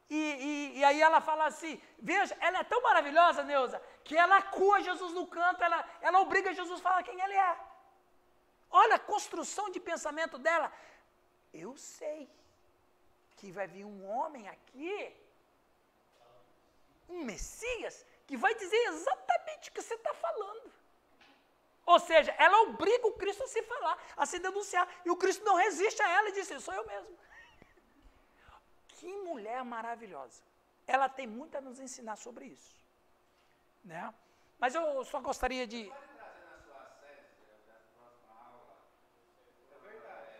E aí ela fala assim, veja, ela é tão maravilhosa, Neuza, que ela acua Jesus no canto, ela obriga Jesus a falar quem ele é. Olha a construção de pensamento dela. Eu sei que vai vir um homem aqui, um Messias, que vai dizer exatamente o que você está falando. Ou seja, ela obriga o Cristo a se falar, a se denunciar. E o Cristo não resiste a ela e diz, sou eu mesmo. Que mulher maravilhosa. Ela tem muito a nos ensinar sobre isso. Né? Mas eu só gostaria de... Pode trazer na sua série, da próxima aula. É verdade.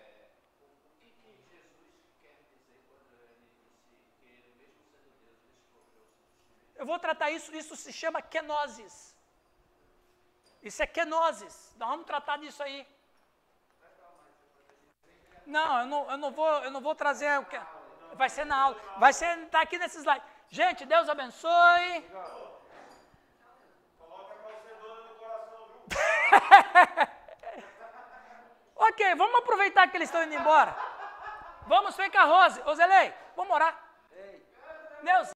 O que Jesus quer dizer quando ele disse que ele, mesmo sendo Deus, despojou-se do Espírito? Eu vou tratar isso se chama kenosis. Isso é kenosis. Nós vamos tratar disso aí. Não, eu não vou trazer o que... Vai ser na aula. Vai ser, tá aqui nesse slide. Gente, Deus abençoe. Coloca a calcedona no coração, viu? Ok, vamos aproveitar que eles estão indo embora. Vamos ver com a Rose. Ozelei, vamos orar. Deus.